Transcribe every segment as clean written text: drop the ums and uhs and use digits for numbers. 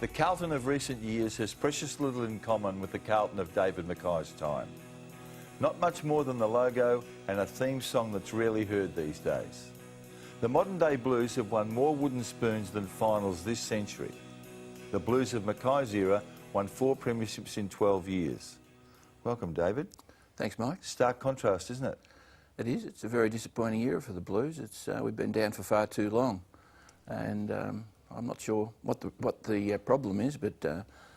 The Carlton of recent years has precious little in common with the Carlton of David McKay's time. Not much more than the logo and a theme song that's rarely heard these days. The modern day Blues have won more wooden spoons than finals this century. The Blues of McKay's era won 4 premierships in 12 years. Welcome, David. Thanks, Mike. Stark contrast, isn't it? It is. It's a very disappointing year for the Blues. We've been down for far too long, and I'm not sure what the problem is, but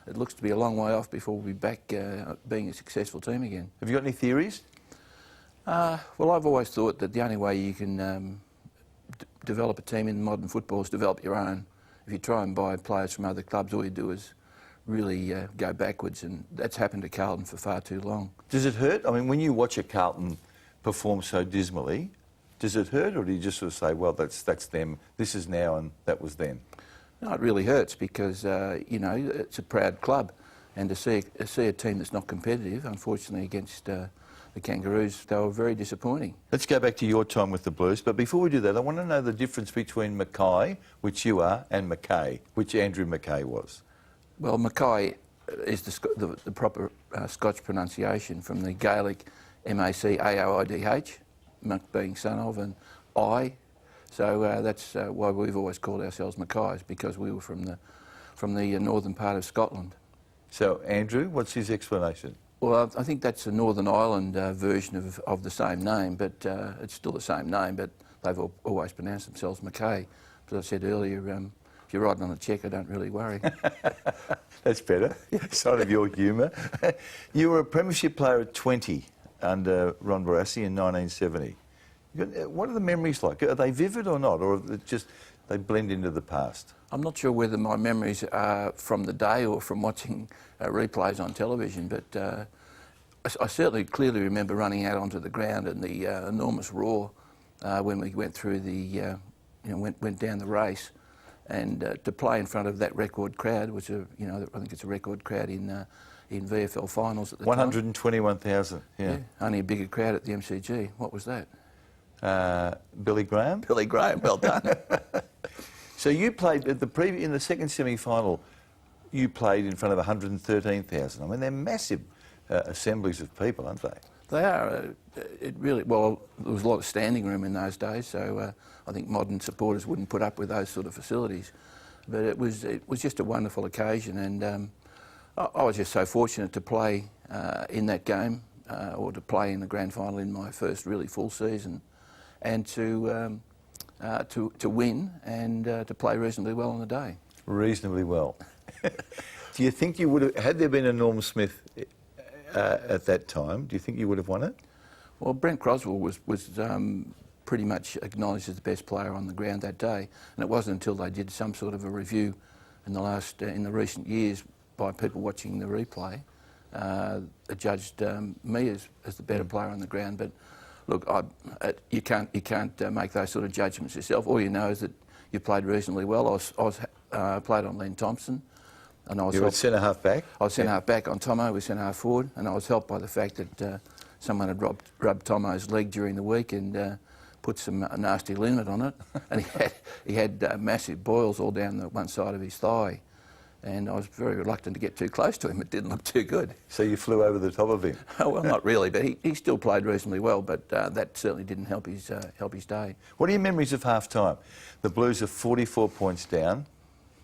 it looks to be a long way off before we'll be back being a successful team again. Have you got any theories? Well, I've always thought that the only way you can develop a team in modern football is develop your own. If you try and buy players from other clubs, all you do is really go backwards, and that's happened to Carlton for far too long. Does it hurt? I mean, when you watch a Carlton perform so dismally, does it hurt, or do you just sort of say, well, that's them, this is now and that was then? No, it really hurts because, you know, it's a proud club, and to see a team that's not competitive, unfortunately, against the Kangaroos, they were very disappointing. Let's go back to your time with the Blues, but before we do that, I want to know the difference between McKay, which you are, and McKay, which Andrew McKay was. Well, McKay is the proper Scotch pronunciation from the Gaelic M-A-C-A-O-I-D-H, Muck being son of, and I. So that's why we've always called ourselves McKays, because we were from the northern part of Scotland. So, Andrew, what's his explanation? Well, I think that's a Northern Ireland version of the same name, but it's still the same name, but they've always pronounced themselves McKay. As I said earlier, if you're riding on a check, I don't really worry. That's better. Sign of your humour. You were a premiership player at 20 under Ron Barassi in 1970. What are the memories like? Are they vivid or not, or just they blend into the past? I'm not sure whether my memories are from the day or from watching replays on television, but I certainly clearly remember running out onto the ground and the enormous roar when we went through went down the race, and to play in front of that record crowd, which I think it's a record crowd in VFL finals at the 121,000. Yeah, only a bigger crowd at the MCG. What was that? Billy Graham. Billy Graham. Well done. So you played at in the second semi-final. You played in front of 113,000. I mean, they're massive assemblies of people, aren't they? They are. It really, well, there was a lot of standing room in those days, so I think modern supporters wouldn't put up with those sort of facilities. But it was just a wonderful occasion, and I was just so fortunate to play in that game, or to play in the grand final in my first really full season, and to win and to play reasonably well on the day. Reasonably well. Do you think you would have, had there been a Norm Smith at that time, do you think you would have won it? Well, Brent Croswell was pretty much acknowledged as the best player on the ground that day, and it wasn't until they did some sort of a review in the recent years by people watching the replay, judged me as the better player on the ground. But look, you can't make those sort of judgments yourself. All you know is that you played reasonably well. I played on Len Thompson, and I was. You were centre half back. I was centre half back on Tomo. Was centre half forward, and I was helped by the fact that someone had rubbed Tomo's leg during the week and put some nasty liniment on it, and he had massive boils all down the one side of his thigh. And I was very reluctant to get too close to him. It didn't look too good. So you flew over the top of him? Well, not really, but he still played reasonably well, but that certainly didn't help his day. What are your memories of half-time? The Blues are 44 points down,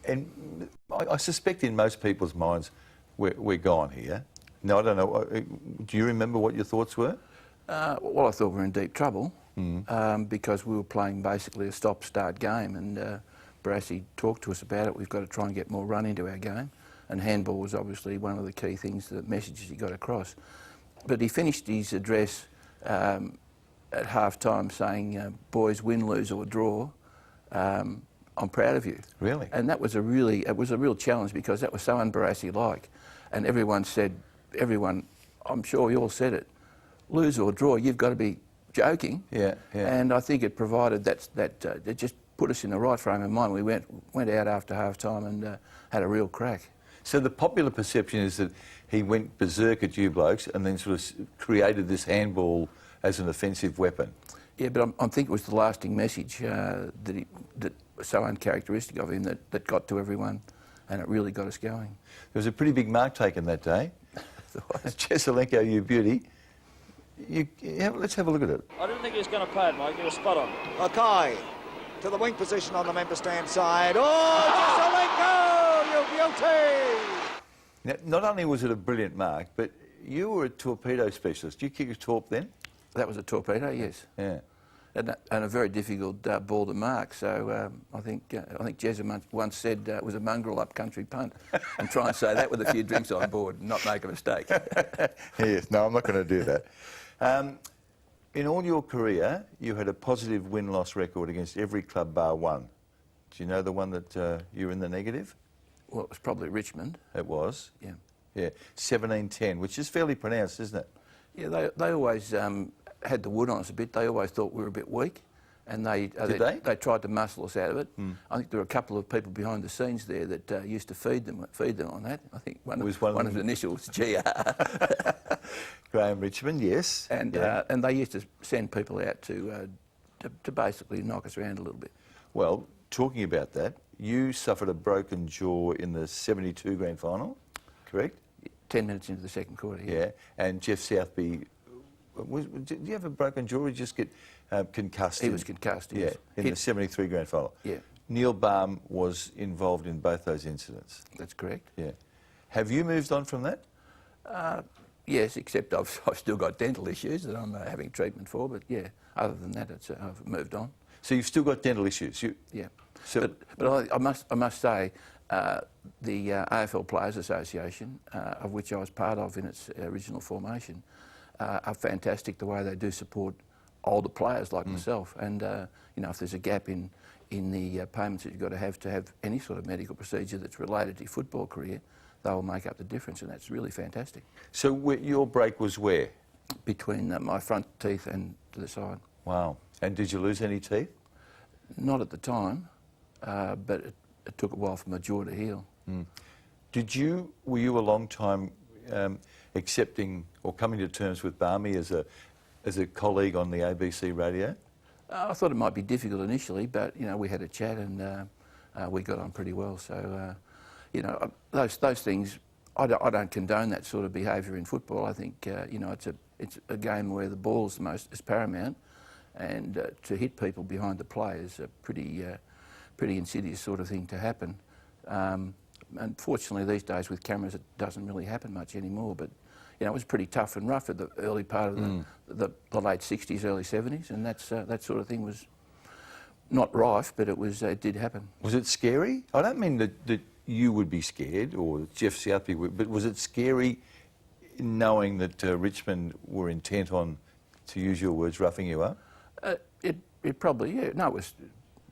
and I suspect in most people's minds we're gone here. No, I don't know. Do you remember what your thoughts were? Well, I thought we were in deep trouble because we were playing basically a stop-start game, and Barassi talked to us about it. We've got to try and get more run into our game, and handball was obviously one of the key things, the messages he got across. But he finished his address at half-time saying, boys, win, lose or draw, I'm proud of you. Really? And that was a real challenge, because that was so un-Barassi-like. And everyone, I'm sure you all said it, lose or draw, you've got to be joking. Yeah. And I think it provided it just put us in the right frame of mind. We went out after half-time and had a real crack. So the popular perception is that he went berserk at you blokes and then sort of created this handball as an offensive weapon. Yeah, but I think it was the lasting message that was so uncharacteristic of him that got to everyone and it really got us going. There was a pretty big mark taken that day. Cheselenko, you beauty. Let's have a look at it. I didn't think he was going to pay it, Mike. He was spot on. McKay to the wing position on the member stand side. Oh, Cheselenko, you beauty! Now, not only was it a brilliant mark, but you were a torpedo specialist. Did you kick a torp then? That was a torpedo, yes. Yeah. And a very difficult ball to mark. So I think Jezza once said it was a mongrel up-country punt, and try and say that with a few drinks on board and not make a mistake. Yes, no, I'm not going to do that. In all your career, you had a positive win-loss record against every club bar one. Do you know the one that you were in the negative? Well, it was probably Richmond. It was? Yeah. Yeah, 17-10, which is fairly pronounced, isn't it? Yeah, they always had the wood on us a bit. They always thought we were a bit weak, and they tried to muscle us out of it. I think there were a couple of people behind the scenes there that used to feed them on that. I think one of the initials, GR. Graham Richmond, yes. And they used to send people out to basically knock us around a little bit. Well, talking about that, you suffered a broken jaw in the 72 grand final, correct? 10 minutes into the second quarter, yeah. Yeah, and Jeff Southby, did you have a broken jaw or did you just get concussed? He was concussed, yes. Yeah, in the 73 grand final. Yeah. Neil Baum was involved in both those incidents. That's correct. Yeah. Have you moved on from that? Yes, except I've still got dental issues that I'm having treatment for, but yeah, other than that, I've moved on. So you've still got dental issues? Yeah. So but I must say, the AFL Players Association, of which I was part of in its original formation, are fantastic the way they do support older players like myself. And you know, if there's a gap in the payments that you've got to have any sort of medical procedure that's related to your football career, they will make up the difference, and that's really fantastic. So your break was where? Between my front teeth and to the side. Wow. And did you lose any teeth? Not at the time, but it took a while for my jaw to heal. Were you a long time accepting or coming to terms with Barmy as a colleague on the ABC radio? I thought it might be difficult initially, but you know, we had a chat and we got on pretty well. So you know, those things, I don't condone that sort of behaviour in football. I think you know, it's a game where the ball is paramount, and to hit people behind the play is a pretty insidious sort of thing to happen. Unfortunately, these days with cameras, it doesn't really happen much anymore. But you know, it was pretty tough and rough at the early part of the late 60s, early 70s, and that sort of thing was not rife, but it did happen. Was it scary? I don't mean that you would be scared or Jeff Southby would, but was it scary knowing that Richmond were intent on, to use your words, roughing you up? It probably, yeah. No, it was.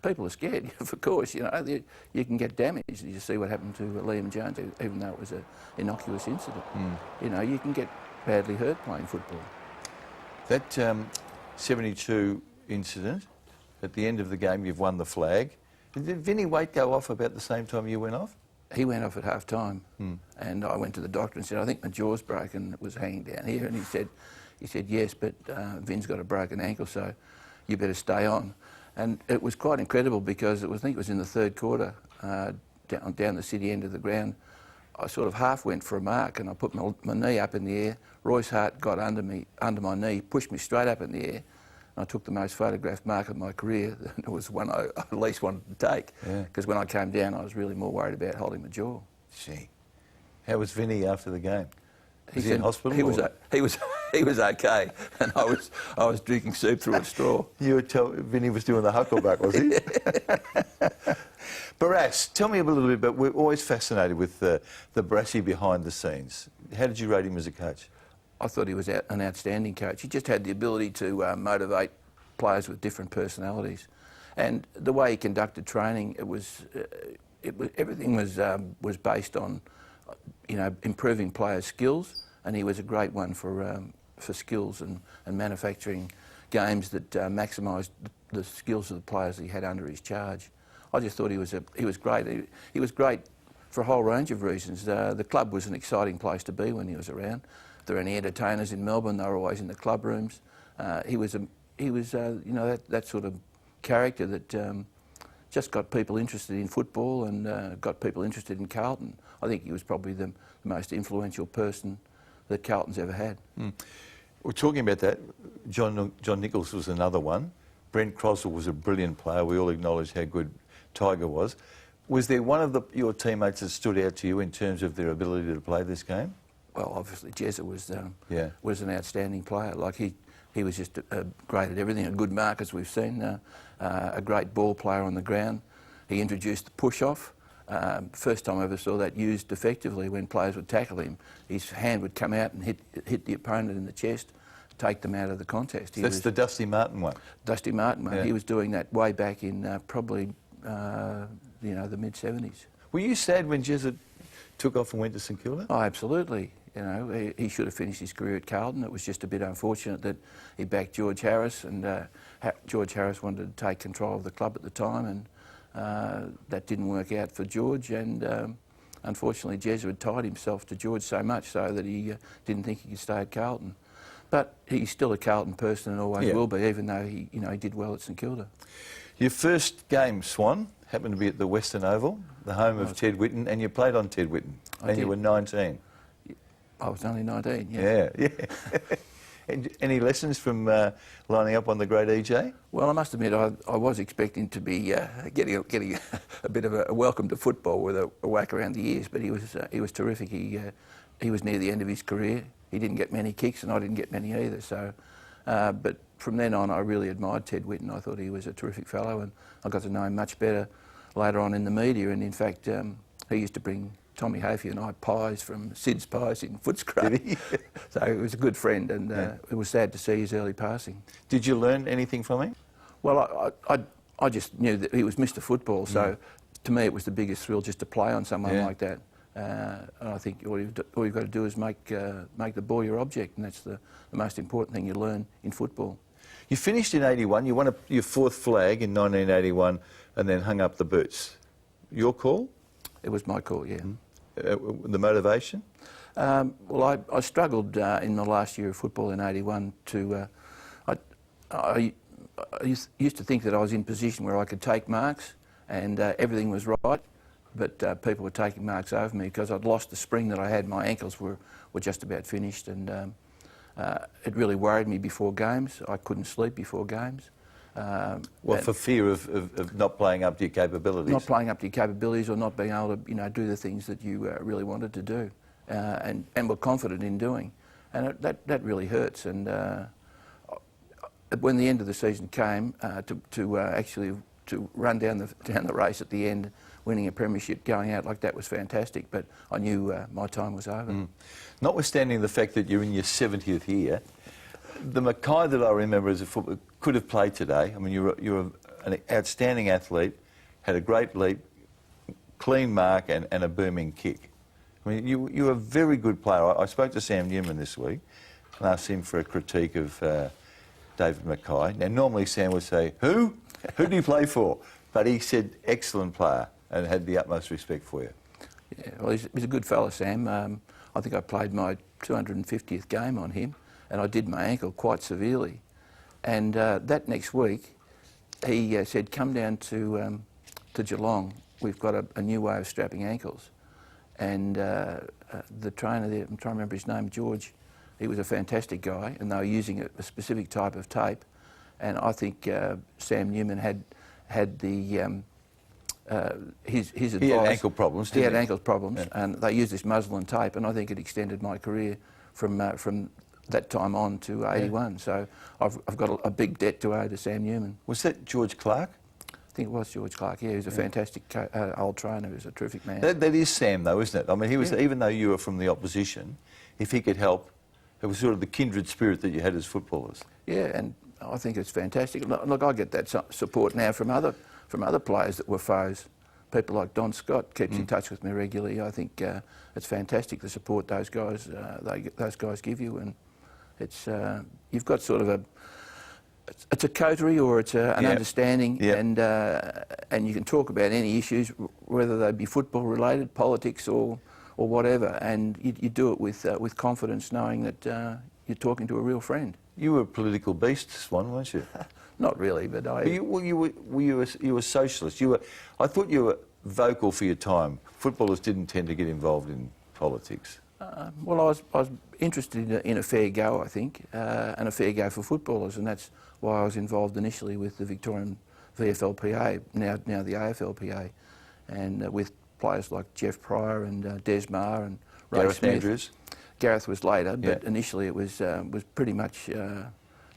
People are scared, of course. You know, you can get damaged. You see what happened to Liam Jones, even though it was an innocuous incident. You know, you can get badly hurt playing football. That 72 incident, at the end of the game, you've won the flag. Did Vinnie Waite go off about the same time you went off? He went off at half time, and I went to the doctor and said, "I think my jaw's broken. It was hanging down here." And he said, "Yes, but Vin's got a broken ankle, so you better stay on." And it was quite incredible because I think it was in the third quarter, down the city end of the ground. I sort of half went for a mark and I put my knee up in the air. Royce Hart got under my knee, pushed me straight up in the air. And I took the most photographed mark of my career. It was one I at least wanted to take, because when I came down, I was really more worried about holding my jaw. Gee. How was Vinnie after the game? Was he in hospital? He was okay, and I was drinking soup through a straw. You would tell Vinnie was doing the huckleback, was he? Barras, tell me a little bit about. We're always fascinated with the Barassi behind the scenes. How did you rate him as a coach? I thought he was an outstanding coach. He just had the ability to motivate players with different personalities, and the way he conducted training, everything was based on, you know, improving players' skills. And he was a great one for skills and manufacturing games that maximised the skills of the players he had under his charge. I just thought he was great. He was great for a whole range of reasons. The club was an exciting place to be when he was around. If there were any entertainers in Melbourne, they were always in the club rooms. He was you know, that sort of character that just got people interested in football and got people interested in Carlton. I think he was probably the most influential person that Carlton's ever had. We're talking about that. John Nichols was another one. Brent Croswell was a brilliant player. We all acknowledge how good Tiger was. Was there one of your teammates that stood out to you in terms of their ability to play this game? Well, obviously Jezza was an outstanding player. Like he was just great at everything. A good mark, as we've seen. A great ball player on the ground. He introduced the push-off. First time I ever saw that used effectively when players would tackle him. His hand would come out and hit the opponent in the chest, take them out of the contest. That's the Dusty Martin one. Dusty Martin one. Yeah. He was doing that way back in probably the mid-70s. Were you sad when Jezza took off and went to St Kilda? Oh, absolutely. You know, he should have finished his career at Carlton. It was just a bit unfortunate that he backed George Harris, and George Harris wanted to take control of the club at the time, and that didn't work out for George. And unfortunately, Jezza had tied himself to George so much so that he didn't think he could stay at Carlton. But he's still a Carlton person and always will be, even though he did well at St Kilda. Your first game, Swan, happened to be at the Western Oval, the home of Ted Whitten, and you played on Ted Whitten, and you were 19. I was only 19, yeah. And any lessons from lining up on the great EJ? Well, I must admit, I was expecting to be getting a bit of a welcome to football with a whack around the ears, but he was terrific. He was near the end of his career. He didn't get many kicks, and I didn't get many either. So, but from then on, I really admired Ted Whitten. I thought he was a terrific fellow, and I got to know him much better later on in the media. And in fact, he used to bring Tommy Hafey and I pies from Sid's Pies in Footscray. So he was a good friend, and it was sad to see his early passing. Did you learn anything from him? Well, I just knew that he was Mr. Football, so to me it was the biggest thrill just to play on someone like that. And I think all you've got to do is make the ball your object, and that's the most important thing you learn in football. You finished in 81, you won your fourth flag in 1981 and then hung up the boots. Your call? It was my call, yeah. The motivation? Well, I struggled in the last year of football in 81 to... I used to think that I was in a position where I could take marks and everything was right, but people were taking marks over me because I'd lost the spring that I had. My ankles were just about finished, and it really worried me before games. I couldn't sleep before games. For fear of not playing up to your capabilities? Not playing up to your capabilities, or not being able to, do the things that you really wanted to do, and were confident in doing, and that really hurts. And when the end of the season came, to run down the race at the end, winning a premiership, going out like that was fantastic. But I knew my time was over. Notwithstanding the fact that you're in your 70th year, the McKay that I remember as a footballer could have played today. I mean, you're an outstanding athlete, had a great leap, clean mark and a booming kick. I mean, you're a very good player. I spoke to Sam Newman this week and asked him for a critique of David McKay. Now, normally Sam would say, who? Who do you play for? But he said, excellent player, and had the utmost respect for you. Yeah, well, he's a good fella, Sam. I think I played my 250th game on him, and I did my ankle quite severely. And that next week, he said, come down to Geelong. We've got a new way of strapping ankles. And the trainer there, I'm trying to remember his name, George, he was a fantastic guy, and they were using a specific type of tape. And I think Sam Newman had the his advice. He had ankle problems, didn't he? He had ankle problems, and they used this muslin tape, and I think it extended my career from that time on to 81. So I've got a big debt to owe to Sam Newman. Was that George Clark? I think it was George Clark. Yeah, he was a fantastic old trainer. He was a terrific man. That is Sam, though, isn't it? I mean, he was even though you were from the opposition, if he could help, it was sort of the kindred spirit that you had as footballers. Yeah, and I think it's fantastic. Look, I get that support now from other players that were foes. People like Don Scott keeps in touch with me regularly. I think it's fantastic the support those guys give you, and it's you've got sort of it's a coterie, or it's an understanding, and you can talk about any issues, whether they be football related, politics, or whatever, and you do it with confidence, knowing that you're talking to a real friend. You were a political beast, Swan, weren't you? Not really, but I... But you were a socialist. I thought you were vocal for your time. Footballers didn't tend to get involved in politics. Well, I was interested in a fair go, I think, and a fair go for footballers, and that's why I was involved initially with the Victorian VFLPA, now the AFLPA, and with players like Jeff Pryor and Des Maher and Ray Gareth Smith. Andrews. Gareth was later, but Yeah. initially it was pretty much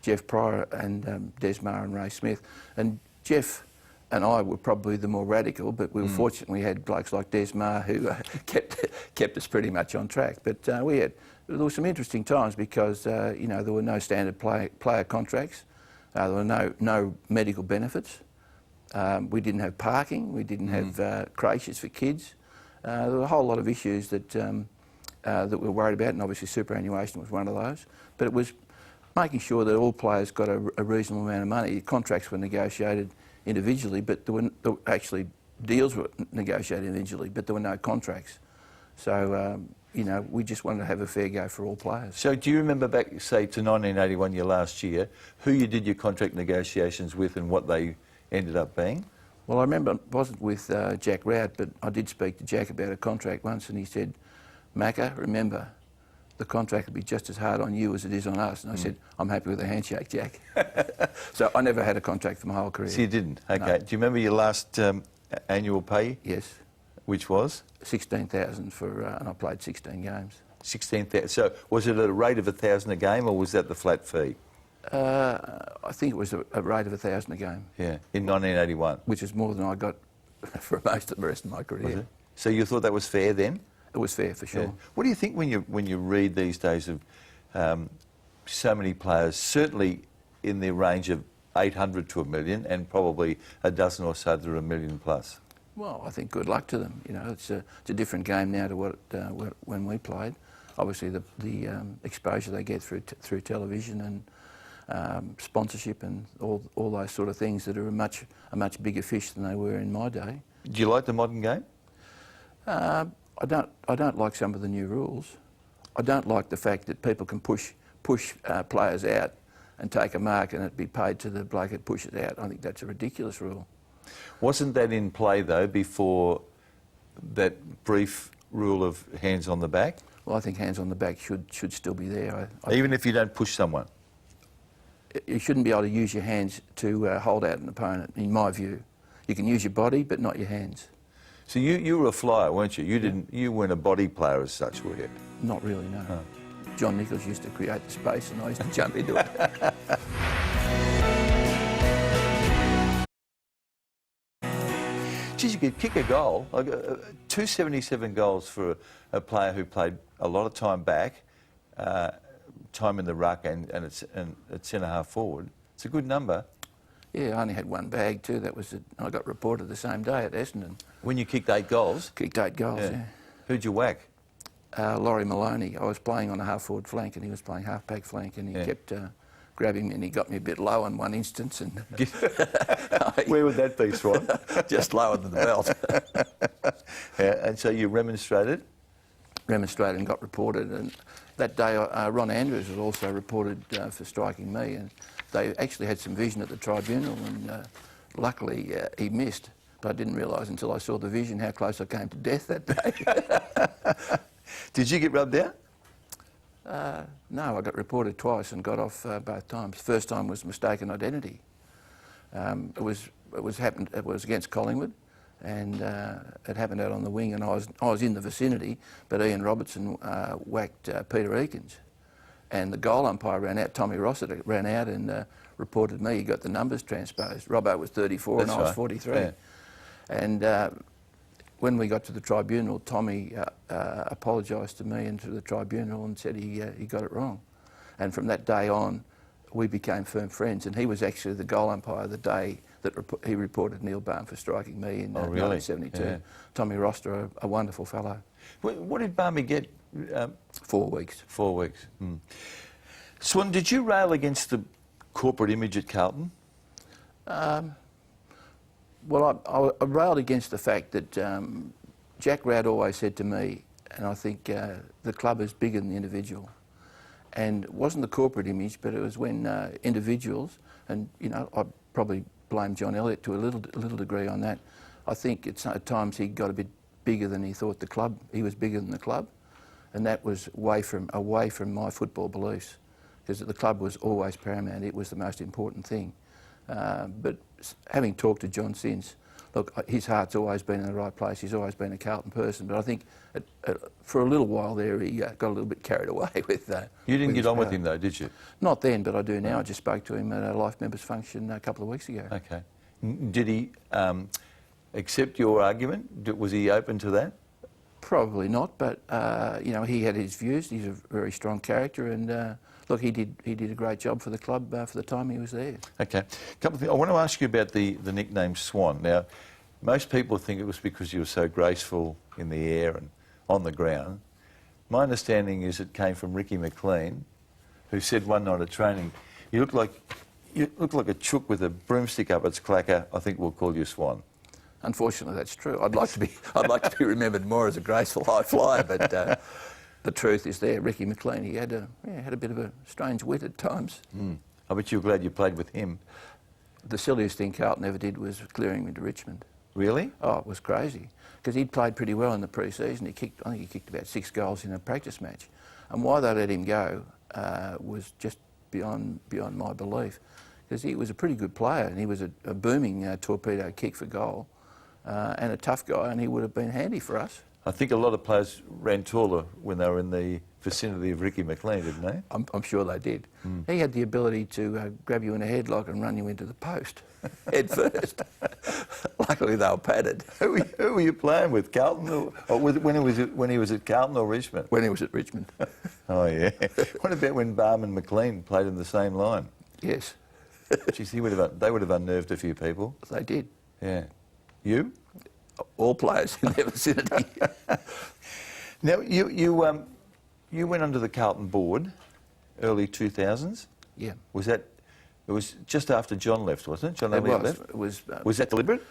Jeff Pryor and Des Maher and Ray Smith. And Jeff and I were probably the more radical, but we were fortunate we had blokes like Des Maher who kept us pretty much on track. But there were some interesting times because you know, there were no standard player contracts, there were no medical benefits, we didn't have parking, we didn't have creches for kids. There were a whole lot of issues that that we were worried about, and obviously superannuation was one of those. But it was making sure that all players got a reasonable amount of money. Contracts were negotiated individually, but actually deals were negotiated individually, but there were no contracts. So, you know, we just wanted to have a fair go for all players. So do you remember back, say, to 1981, your last year, who you did your contract negotiations with and what they ended up being? Well, I remember it wasn't with Jack Rout, but I did speak to Jack about a contract once, and he said, "Macca, remember, the contract will be just as hard on you as it is on us." And I said, "I'm happy with a handshake, Jack." So I never had a contract for my whole career. So you didn't? Okay. No. Do you remember your last annual pay? Yes. Which was? 16,000 for, and I played 16 games. 16,000. So was it at a rate of 1,000 a game, or was that the flat fee? I think it was a rate of 1,000 a game. Yeah, in 1981. Which is more than I got for most of the rest of my career. Was it? So you thought that was fair then? It was fair, for sure. Yeah. What do you think when you read these days of so many players, certainly in the range of 800 to 1 million, and probably a dozen or so that are 1 million plus? Well, I think good luck to them. You know, it's a different game now to what when we played. Obviously, the exposure they get through television and sponsorship and all those sort of things that are a much bigger fish than they were in my day. Do you like the modern game? I don't like some of the new rules. I don't like the fact that people can push players out and take a mark and it be paid to the bloke that pushes out. I think that's a ridiculous rule. Wasn't that in play though before that brief rule of hands on the back? Well, I think hands on the back should still be there. Even if you don't push someone? You shouldn't be able to use your hands to hold out an opponent, in my view. You can use your body, but not your hands. So you were a flyer, weren't you? You weren't a body player as such, were you? Not really, no. Oh. John Nichols used to create the space and I used to jump into it. Geez, you could kick a goal. Like 277 goals for a player who played a lot of time back, time in the ruck and at centre-half forward. It's a good number. Yeah, I only had one bag too. I got reported the same day at Essendon. When you kicked 8 goals? Kicked 8 goals, yeah. Who'd you whack? Laurie Maloney. I was playing on a half-forward flank and he was playing half-back flank, and he kept grabbing me, and he got me a bit low in one instance. And Where would that be, Swan? Just lower than the belt. Yeah, and so you remonstrated? Remonstrated and got reported. And that day, Ron Andrews was also reported for striking me, and they actually had some vision at the tribunal, and luckily he missed. But I didn't realise until I saw the vision how close I came to death that day. Did you get rubbed out? No, I got reported twice and got off both times. First time was mistaken identity. It was against Collingwood, and it happened out on the wing, and I was in the vicinity, but Ian Robertson whacked Peter Eakins, and the goal umpire ran out. Tommy Rossiter ran out and reported me. He got the numbers transposed. Robbo was 34 and I was 43. Yeah. And when we got to the tribunal, Tommy apologised to me and to the tribunal and said he got it wrong. And from that day on, we became firm friends. And he was actually the goal umpire the day that he reported Neil Barham for striking me in 1972. Yeah. Tommy Roster, a wonderful fellow. What did Barmy get? 4 weeks. 4 weeks. Mm. Swan, did you rail against the corporate image at Carlton? Well, I railed against the fact that Jack Rout always said to me, and I think the club is bigger than the individual, and it wasn't the corporate image, but it was when individuals, and I probably blame John Elliott to a little degree on that. I think at times he got a bit bigger than he thought he was bigger than the club, and that was away from my football beliefs, because the club was always paramount. It was the most important thing. But having talked to John since, look, his heart's always been in the right place. He's always been a Carlton person, but I think for a little while there he got a little bit carried away with that. You didn't get on with him though, did you? Not then, but I do now. I just spoke to him at a Life Members function a couple of weeks ago. Okay. Did he accept your argument? Was he open to that? Probably not, but he had his views. He's a very strong character, and look, he did a great job for the club for the time he was there. Okay. A couple of things. I want to ask you about the nickname Swan. Now, most people think it was because you were so graceful in the air and on the ground. My understanding is it came from Ricky McLean, who said one night at training, you look like a chook with a broomstick up its clacker. I think we'll call you Swan. Unfortunately, that's true. I'd like to be remembered more as a graceful high flyer, but the truth is there. Ricky McLean, he had a bit of a strange wit at times. I bet you're glad you played with him. The silliest thing Carlton ever did was clearing him to Richmond. Really? Oh, it was crazy, because he'd played pretty well in the pre-season. I think he kicked about 6 goals in a practice match, and why they let him go was just beyond my belief, because he was a pretty good player and he was a booming torpedo kick for goal. And a tough guy, and he would have been handy for us. I think a lot of players ran taller when they were in the vicinity of Ricky McLean, didn't they? I'm sure they did. He had the ability to grab you in a headlock and run you into the post, head first. Luckily, they were padded. Who were you playing with, Carlton, or when he was at Carlton or Richmond? When he was at Richmond. Oh yeah. What about when Barham and McLean played in the same line? Yes. Geez, they would have unnerved a few people. They did. Yeah. You? All players in their vicinity. Now, you went under the Carlton board early 2000s? Yeah. It was just after John left, wasn't it? John Elliott left? It was. Was that deliberate?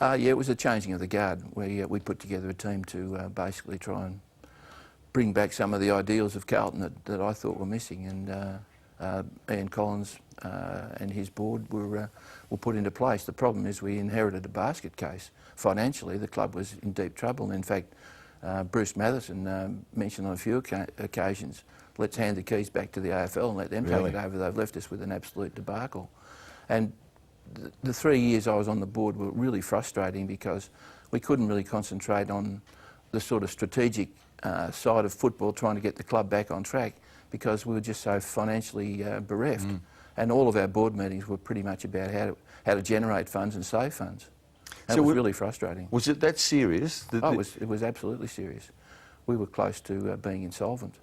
Yeah, it was a changing of the guard. We put together a team to basically try and bring back some of the ideals of Carlton that I thought were missing, and Ian Collins and his board were put into place. The problem is we inherited a basket case. Financially, the club was in deep trouble, and in fact, Bruce Matherson mentioned on a few occasions, let's hand the keys back to the AFL and let them take it over. They've left us with an absolute debacle. And the 3 years I was on the board were really frustrating, because we couldn't really concentrate on the sort of strategic side of football, trying to get the club back on track, because we were just so financially bereft. And all of our board meetings were pretty much about how to generate funds and save funds. That was really frustrating. Was it that serious? It was absolutely serious. We were close to being insolvent.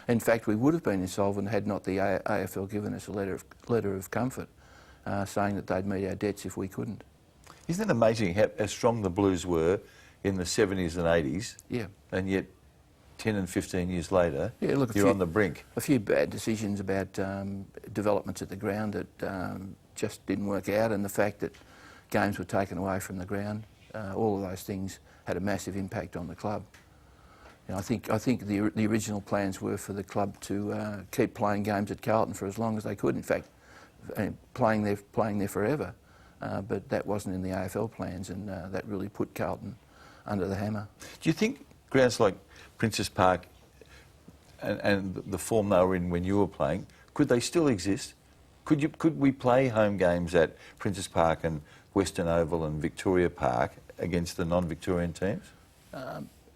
In fact, we would have been insolvent had not the AFL given us a letter of comfort, saying that they'd meet our debts if we couldn't. Isn't it amazing how strong the Blues were in the 70s and 80s? Yeah. And yet, 10 and 15 years later, look, you're on the brink. A few bad decisions about developments at the ground that just didn't work out, and the fact that games were taken away from the ground. All of those things had a massive impact on the club. I think the original plans were for the club to keep playing games at Carlton for as long as they could. In fact, playing there forever. But that wasn't in the AFL plans, and that really put Carlton under the hammer. Do you think grounds like Princes Park and the form they were in when you were playing, could they still exist? Could we play home games at Princes Park and Western Oval and Victoria Park against the non-Victorian teams?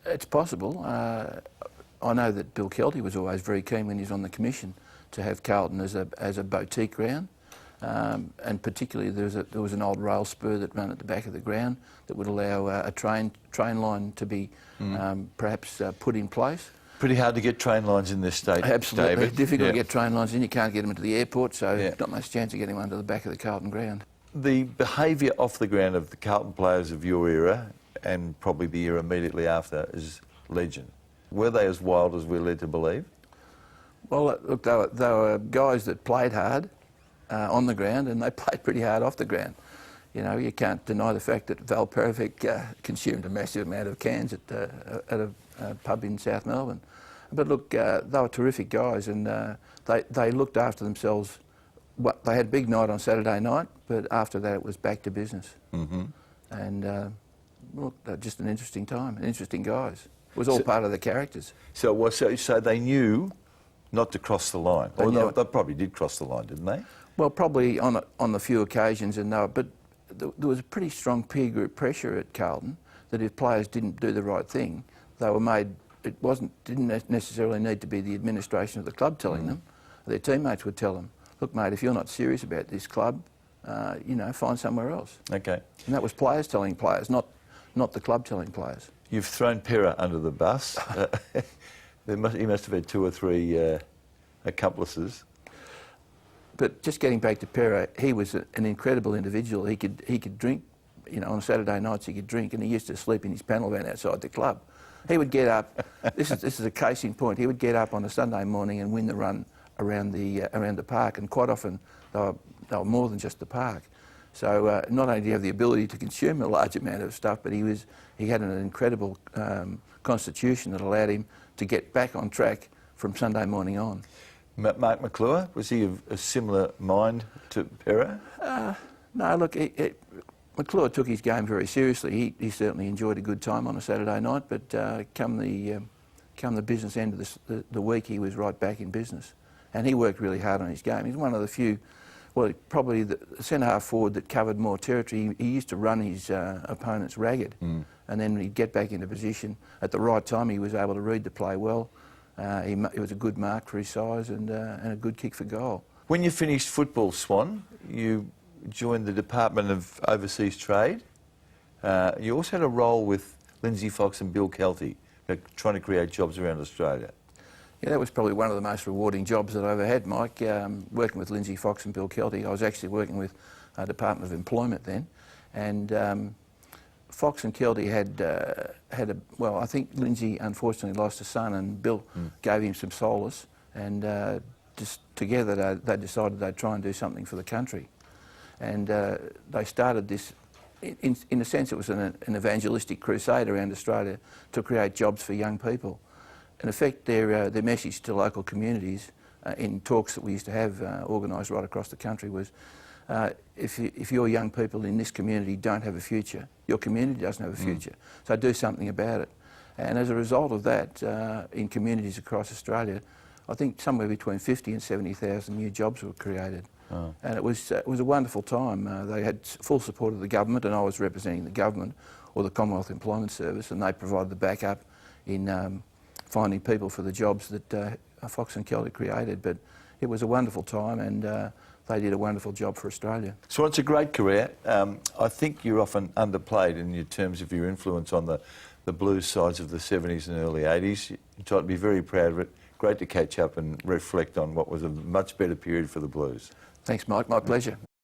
It's possible. I know that Bill Kelty was always very keen when he was on the commission to have Carlton as a boutique ground, and particularly there was an old rail spur that ran at the back of the ground that would allow a train line to be perhaps put in place. Pretty hard to get train lines in this state, Absolutely. David. Difficult to get train lines in. You can't get them into the airport, so not much chance of getting them under the back of the Carlton ground. The behaviour off the ground of the Carlton players of your era, and probably the era immediately after, is legend. Were they as wild as we're led to believe? Well, look, they were guys that played hard on the ground, and they played pretty hard off the ground. You can't deny the fact that Val Perovic consumed a massive amount of cans at a pub in South Melbourne. But look, they were terrific guys, and they looked after themselves. They had a big night on Saturday night, but after that it was back to business. Mm-hmm. And look, just an interesting time, interesting guys. It was all part of the characters. So they knew not to cross the line. They probably did cross the line, didn't they? Well, probably on the few occasions, but there was a pretty strong peer group pressure at Carlton that if players didn't do the right thing, they were made. It didn't necessarily need to be the administration of the club telling them. Their teammates would tell them, "Look, mate, if you're not serious about this club, find somewhere else." Okay. And that was players telling players, not the club telling players. You've thrown Pera under the bus. He must have had 2 or 3 accomplices. But just getting back to Pera, he was an incredible individual. He could drink, on Saturday nights he could drink, and he used to sleep in his panel van outside the club. He would get up. This is a case in point. He would get up on a Sunday morning and win the run around the park, and quite often they were more than just the park. So not only did he have the ability to consume a large amount of stuff, but he had an incredible constitution that allowed him to get back on track from Sunday morning on. Mark McClure, was he of a similar mind to Pera? No, look, McClure took his game very seriously. He certainly enjoyed a good time on a Saturday night, but come the business end of the week, he was right back in business. And he worked really hard on his game. He's one of the few, probably the centre-half forward that covered more territory. He used to run his opponents ragged, and then he'd get back into position. At the right time, he was able to read the play well. He was a good mark for his size and a good kick for goal. When you finished football, Swan, you joined the Department of Overseas Trade. You also had a role with Lindsay Fox and Bill Kelty, trying to create jobs around Australia. Yeah, that was probably one of the most rewarding jobs that I ever had, Mike, working with Lindsay Fox and Bill Kelty. I was actually working with Department of Employment then, and Fox and Kelty had I think Lindsay unfortunately lost a son, and Bill gave him some solace, and just together they decided they'd try and do something for the country. And they started this, in a sense it was an evangelistic crusade around Australia to create jobs for young people. In effect, their message to local communities in talks that we used to have organised right across the country was, if your young people in this community don't have a future, your community doesn't have a future. So do something about it. And as a result of that, in communities across Australia, I think somewhere between 50 and 70,000 new jobs were created. Oh. And it was a wonderful time. They had full support of the government, and I was representing the government, or the Commonwealth Employment Service, and they provided the backup in finding people for the jobs that Fox and Kelty created. But it was a wonderful time, and they did a wonderful job for Australia. So it's a great career. I think you're often underplayed in terms of your influence on the blues sides of the 70s and early 80s. You ought to be very proud of it. Great to catch up and reflect on what was a much better period for the blues. Thanks, Mike. My pleasure.